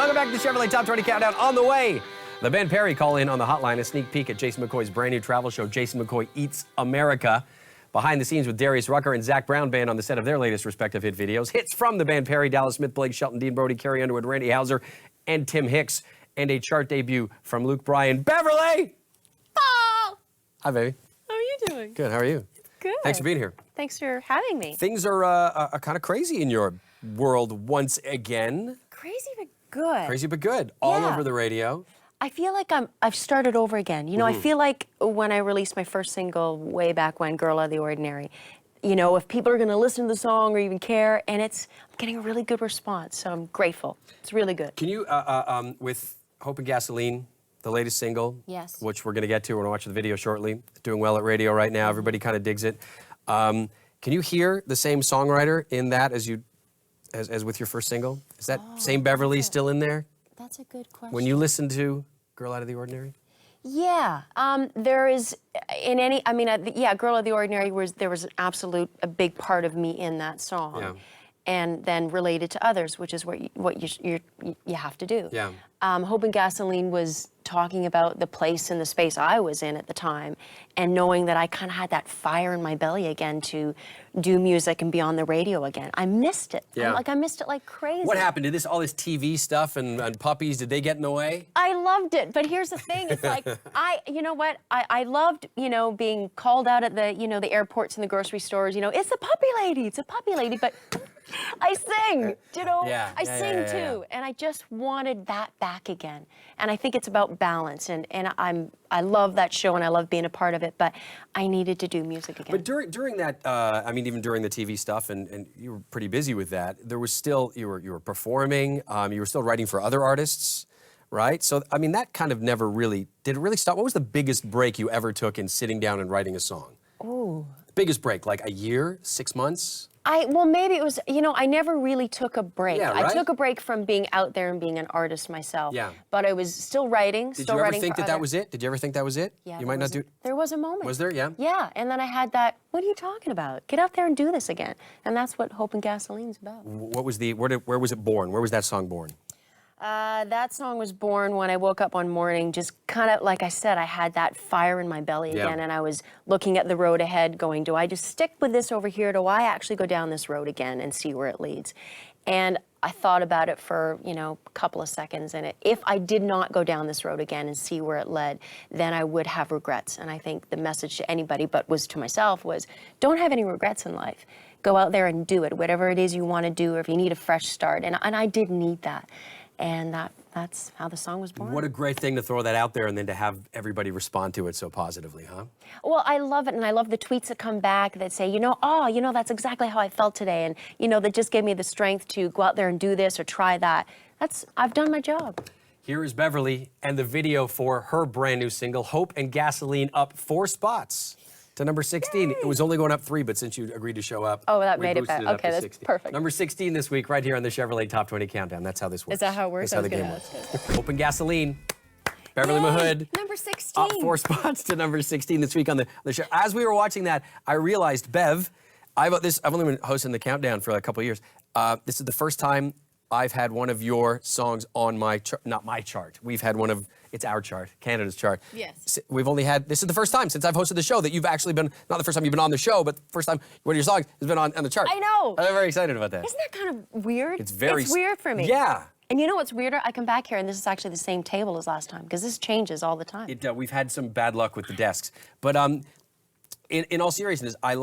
Welcome back to the Chevrolet Top 20 Countdown. On the way, the Ben Perry call-in on the hotline, a sneak peek at Jason McCoy's brand new travel show, Jason McCoy Eats America. Behind the scenes with Darius Rucker and Zach Brown Band on the set of their latest respective hit videos. Hits from the Ben Perry, Dallas Smith, Blake Shelton, Dean Brody, Carrie Underwood, Randy Houser, and Tim Hicks. And a chart debut from Luke Bryan. Beverley! Oh! Hi, baby. How are you doing? Good, how are you? Good. Thanks for being here. Thanks for having me. Things are kind of crazy in your world once again. Crazy but good. Crazy but good. All Yeah. over the radio. I feel like I've started over again. You know, I feel like when I released my first single way back when, Girl Out of the Ordinary, you know, if people are going to listen to the song or even care, and I'm getting a really good response, so I'm grateful. It's really good. Can you, with Hope and Gasoline, the latest single, Yes. which we're going to get to, we're going to watch the video shortly, doing well at radio right now, everybody kind of digs it. Can you hear the same songwriter in that as with your first single? Is that same Beverly still in there? That's a good question. When you listen to Girl Out of the Ordinary? Yeah, there is yeah, Girl Out of the Ordinary there was a big part of me in that song. Yeah. And then related to others, which is what you have to do. Yeah. Hope and Gasoline was talking about the place and the space I was in at the time, and knowing that I kind of had that fire in my belly again to do music and be on the radio again. I missed it. Yeah. I missed it like crazy. What happened? Did all this TV stuff and puppies, did they get in the way? I loved it, but here's the thing, it's like, you know what, I loved, you know, being called out at the, you know, the airports and the grocery stores, you know, it's a puppy lady, but I sing, you know, I sing too, and I just wanted that back again, and I think it's about balance, and I love that show, and I love being a part of it, but I needed to do music again. But during that, I mean, even during the TV stuff, and you were pretty busy with that, there was still, you were performing, you were still writing for other artists, right? So, I mean, that kind of never really, did it really stop? What was the biggest break you ever took in sitting down and writing a song? Ooh. Biggest break, like a year, 6 months? Well, maybe it was, you know, I never really took a break. Yeah, right? I took a break from being out there and being an artist myself. Yeah. But I was still writing, Did you ever think that was it? Did you ever think that was it? Yeah, You might not do. There was a moment. Was there? Yeah. Yeah, and then I had that, what are you talking about? Get out there and do this again. And that's what Hope and Gasoline's about. What was where was it born? Where was that song born? That song was born when I woke up one morning, just kind of, like I said, I had that fire in my belly again, and I was looking at the road ahead going, do I just stick with this over here? Do I actually go down this road again and see where it leads? And I thought about it for, you know, a couple of seconds, and if I did not go down this road again and see where it led, then I would have regrets. And I think the message to anybody, but was to myself, was don't have any regrets in life. Go out there and do it, whatever it is you want to do, or if you need a fresh start. And I did need that. And that's how the song was born. What a great thing to throw that out there and then to have everybody respond to it so positively, huh? Well, I love it, and I love the tweets that come back that say, you know, oh, you know, that's exactly how I felt today, and, you know, that just gave me the strength to go out there and do this or try that. I've done my job. Here is Beverly and the video for her brand new single, Hope and Gasoline, up 4 spots to number 16. Yay. It was only going up 3, but since you agreed to show up, that we made it boosted better. up to Okay, that's 16. perfect. Number 16 this week, right here on the Chevrolet Top 20 Countdown. That's how this works. Is that how it works? That's how the game works. Hope and Gasoline, Beverley Mahood. Number 16. Up 4 spots to number 16 this week on the show. As we were watching that, I realized, Bev, I've only been hosting the countdown for a couple of years. This is the first time I've had one of your songs on my not my chart. We've had one of, it's our chart, Canada's chart. Yes. We've only had, this is the first time since I've hosted the show that you've actually been, not the first time you've been on the show, but the first time one of your songs has been on the chart. I know. I'm very excited about that. Isn't that kind of weird? It's weird for me. Yeah. And you know what's weirder? I come back here and this is actually the same table as last time, because this changes all the time. We've had some bad luck with the desks. But in all seriousness, I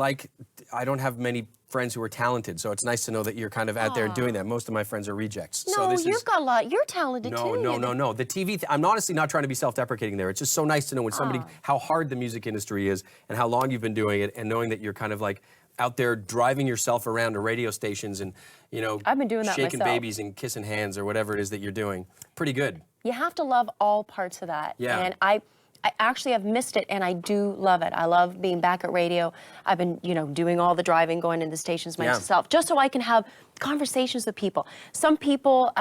don't have many friends who are talented, so it's nice to know that you're kind of out there doing that. Most of my friends are rejects. No, so you've got a lot. You're talented too. No. The TV, I'm honestly not trying to be self-deprecating there. It's just so nice to know when somebody, how hard the music industry is and how long you've been doing it, and knowing that you're kind of like out there driving yourself around to radio stations and, you know, I've been doing that shaking myself. babies and kissing hands or whatever it is that you're doing. Pretty good. You have to love all parts of that. Yeah. And I I actually have missed it, and I do love it. I love being back at radio. I've been, doing all the driving, going into the stations myself, just so I can have conversations with people. Some people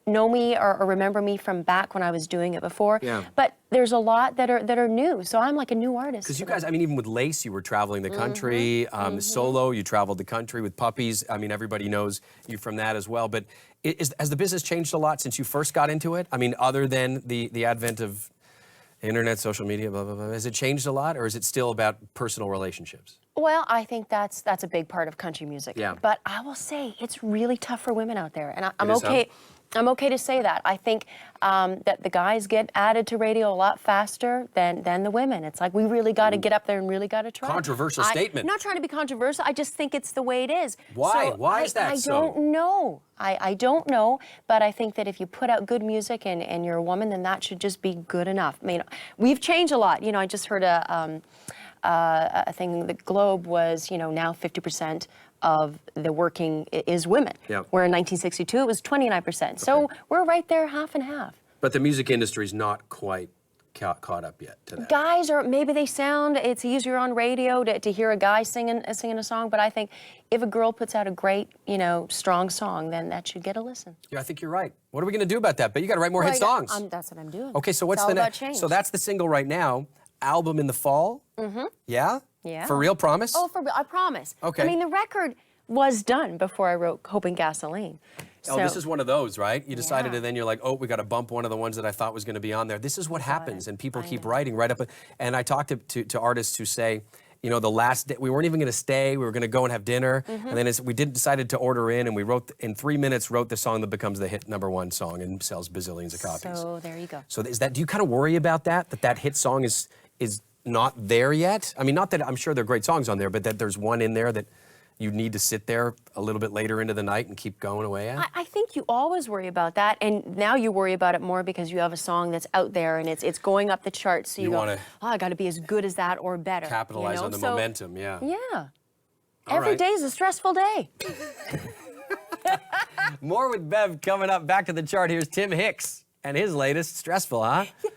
know me or remember me from back when I was doing it before, but there's a lot that are new, so I'm like a new artist. Because you guys, I mean, even with Lace, you were traveling the country. Solo, you traveled the country with Puppies. I mean, everybody knows you from that as well. But has the business changed a lot since you first got into it? I mean, other than the advent of internet, social media, blah, blah, blah. Has it changed a lot, or is it still about personal relationships? Well, I think that's a big part of country music. Yeah. But I will say it's really tough for women out there, and I'm okay. I'm okay to say that. I think that the guys get added to radio a lot faster than the women. It's like we really got to get up there and really got to try. Controversial statement. I'm not trying to be controversial. I just think it's the way it is. Why? So Why is that so? I don't know. I don't know, but I think that if you put out good music and you're a woman, then that should just be good enough. I mean, we've changed a lot. I just heard a thing. The Globe was, now 50% of the working is women. Yep. Where in 1962 it was 29%. So we're right there, half and half. But the music industry's not quite caught up yet to that. Guys, or maybe it's easier on radio to hear a guy singing a song, but I think if a girl puts out a great, strong song, then that should get a listen. Yeah, I think you're right. What are we going to do about that? But you got to write more hit songs. That's what I'm doing. Okay, so what's the next? So that's the single right now. Album in the fall? Mm-hmm. Yeah? Yeah. For real, promise? Oh, I promise. Okay. I mean, the record was done before I wrote Hope and Gasoline. Oh, this is one of those, right? You decided, and then you're like, oh, we got to bump one of the ones that I thought was going to be on there. This is what happens, and people keep writing right up. And I talked to artists who say, the last day, we weren't even going to stay. We were going to go and have dinner, and then we decided to order in, and we wrote in 3 minutes wrote the song that becomes the hit #1 song and sells bazillions of copies. So there you go. So do you kind of worry about that hit song is not there yet? I mean, not that I'm sure there are great songs on there, but that there's one in there that you need to sit there a little bit later into the night and keep going away at? I think you always worry about that, and now you worry about it more because you have a song that's out there and it's going up the charts. So you go, I got to be as good as that or better. Capitalize on the momentum, yeah. Yeah. Every day is a stressful day. More with Bev coming up. Back to the chart. Here's Tim Hicks and his latest, Stressful, huh? Yeah.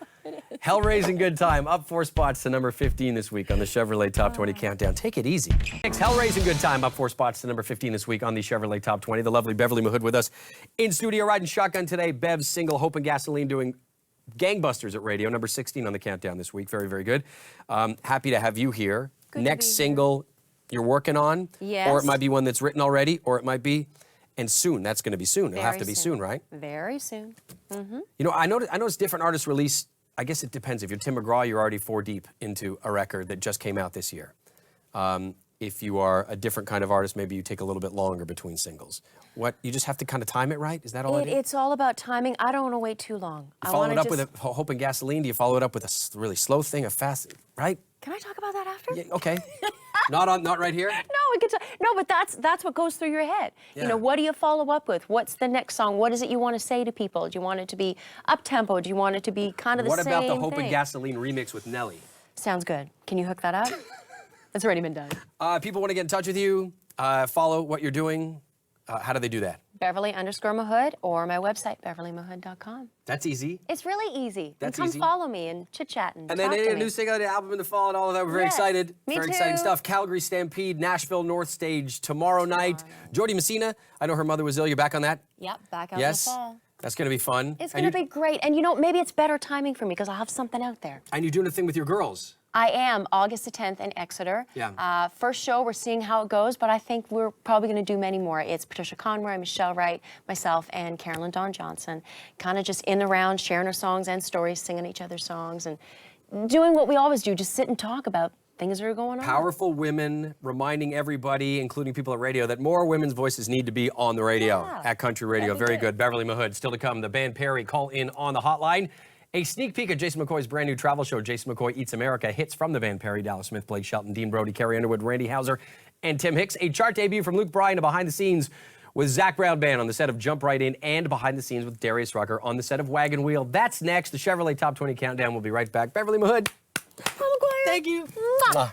Hell-raising good time, up 4 spots to number 15 this week on the Chevrolet Top 20 Countdown. Take it easy. Hell-raising good time, up 4 spots to number 15 this week on the Chevrolet Top 20. The lovely Beverley Mahood with us in studio riding shotgun today. Bev's single, Hope and Gasoline, doing gangbusters at radio, number 16 on the countdown this week. Very, very good. Happy to have you here. Good Next single you're working on, yes. Or it might be one that's written already, or it might be, and soon. That's going to be soon. It'll have to be soon, right? Very soon. Mm-hmm. I noticed different artists release. I guess it depends. If you're Tim McGraw, you're already 4 deep into a record that just came out this year. If you are a different kind of artist, maybe you take a little bit longer between singles. You just have to kind of time it right? Is that all it is? It's all about timing. I don't want to wait too long. You follow it up with a Hope and Gasoline? Do you follow it up with a really slow thing, a fast, right? Can I talk about that after? Yeah, okay. Not right here? No, but that's what goes through your head. Yeah. What do you follow up with? What's the next song? What is it you want to say to people? Do you want it to be up-tempo? Do you want it to be kind of the same thing? What about the Hope and Gasoline remix with Nelly? Sounds good. Can you hook that up? It's already been done. People want to get in touch with you, follow what you're doing. How do they do that? Beverley_Mahood or my website, beverleymahood.com. That's easy. It's really easy. That's come easy. follow me and chit-chat and then a new single, the album in the fall and all of that. We're very excited. Me very too. exciting stuff. Calgary Stampede, Nashville North Stage tomorrow night. Jody Messina, I know her mother was ill. You're back on that? Yep, back out in the fall. That's going to be fun. It's going to be great. And maybe it's better timing for me because I'll have something out there. And you're doing a thing with your girls. I am, August the 10th in Exeter. Yeah. First show, we're seeing how it goes, but I think we're probably going to do many more. It's Patricia Conroy, Michelle Wright, myself, and Carolyn Dawn Johnson. Kind of just in the round, sharing our songs and stories, singing each other's songs, and doing what we always do, just sit and talk about things that are going on. Powerful women reminding everybody, including people at radio, that more women's voices need to be on the radio, at country radio. Very good. Beverley Mahood, still to come. The band Perry, call in on the hotline. A sneak peek at Jason McCoy's brand new travel show, Jason McCoy Eats America. Hits from the band Perry, Dallas Smith, Blake Shelton, Dean Brody, Carrie Underwood, Randy Hauser, and Tim Hicks. A chart debut from Luke Bryan, a behind the scenes with Zach Brown Band on the set of Jump Right In, and behind the scenes with Darius Rucker on the set of Wagon Wheel. That's next. The Chevrolet Top 20 Countdown. We'll be right back. Beverley Mahood. Thank you. Mwah.